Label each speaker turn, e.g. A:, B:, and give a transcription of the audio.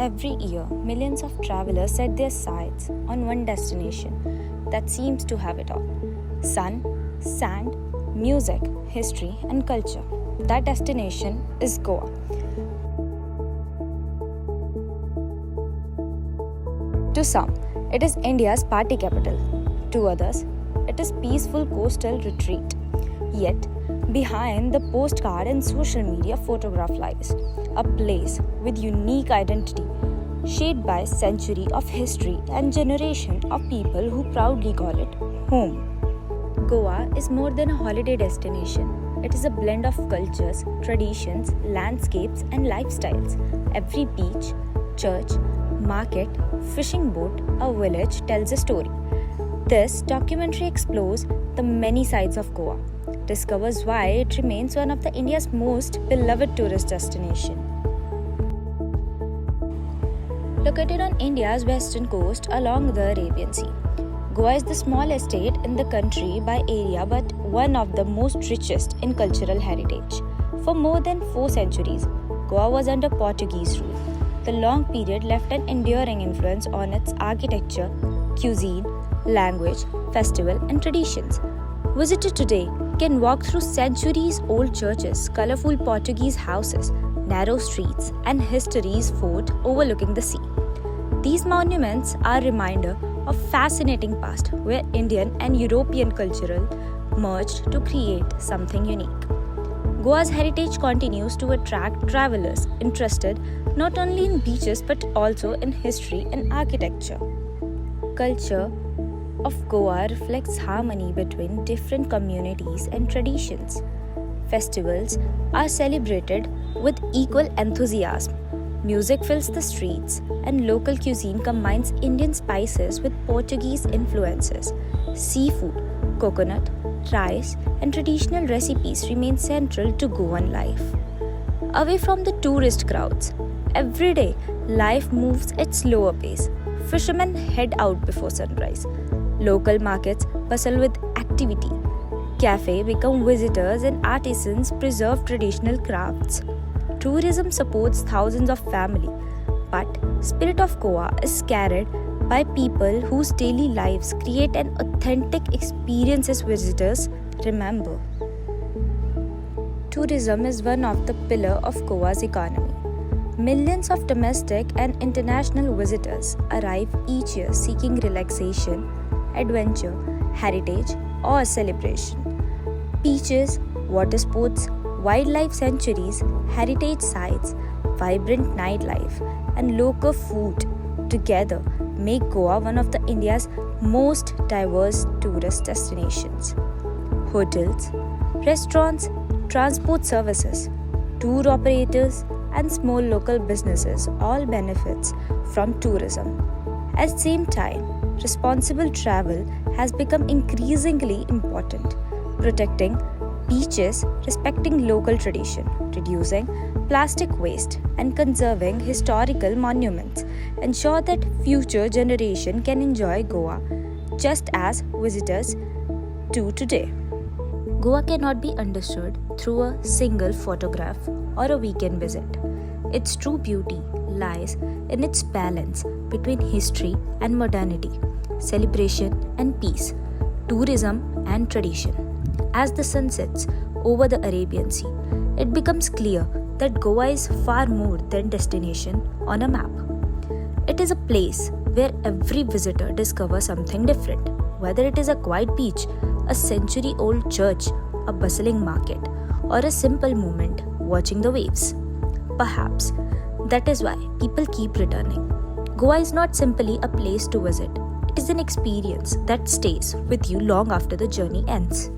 A: Every year, millions of travelers set their sights on one destination that seems to have it all: sun, sand, music, history, and culture. That destination is Goa. To some, it is India's party capital. To others, it is peaceful coastal retreat. Yet, behind the postcard and social media photograph lies a place with unique identity, shaped by century of history and generation of people who proudly call it home. Goa is more than a holiday destination. It is a blend of cultures, traditions, landscapes, and lifestyles. Every beach, church, market, fishing boat, or village tells a story. This documentary explores the many sides of Goa, discovers why it remains one of India's most beloved tourist destinations. Located on India's western coast along the Arabian Sea, Goa is the smallest state in the country by area but one of the most richest in cultural heritage. For more than 4 centuries, Goa was under Portuguese rule. The long period left an enduring influence on its architecture, cuisine, language, festival, and traditions. Visitors today can walk through centuries-old churches, colorful Portuguese houses, narrow streets, and history's fort overlooking the sea. These monuments are a reminder of fascinating past where Indian and European culture merged to create something unique. Goa's heritage continues to attract travelers interested not only in beaches but also in history and architecture. Culture of Goa reflects harmony between different communities and traditions. Festivals are celebrated with equal enthusiasm. Music fills the streets, and local cuisine combines Indian spices with Portuguese influences. Seafood, coconut, rice, and traditional recipes remain central to Goan life. Away from the tourist crowds, everyday life moves at slower pace. Fishermen head out before sunrise. Local markets bustle with activity. Cafes become visitors and artisans preserve traditional crafts. Tourism supports thousands of families, but spirit of Goa is carried by people whose daily lives create an authentic experiences visitors remember. Tourism is one of the pillars of Goa's economy. Millions of domestic and international visitors arrive each year seeking relaxation, adventure, heritage, or celebration. Beaches, water sports, wildlife sanctuaries, heritage sites, vibrant nightlife, and local food together make Goa one of India's most diverse tourist destinations. Hotels, restaurants, transport services, tour operators, and small local businesses all benefits from tourism. At the same time, responsible travel has become increasingly important, protecting beaches, respecting local tradition, reducing plastic waste, and conserving historical monuments ensure that future generations can enjoy Goa just as visitors do today. Goa cannot be understood through a single photograph or a weekend visit. Its true beauty lies in its balance between history and modernity, celebration and peace, tourism and tradition. As the sun sets over the Arabian Sea, it becomes clear that Goa is far more than destination on a map. It is a place where every visitor discovers something different, whether it is a quiet beach, a century-old church, a bustling market, or a simple moment watching the waves. Perhaps that is why people keep returning. Goa is not simply a place to visit, it is an experience that stays with you long after the journey ends.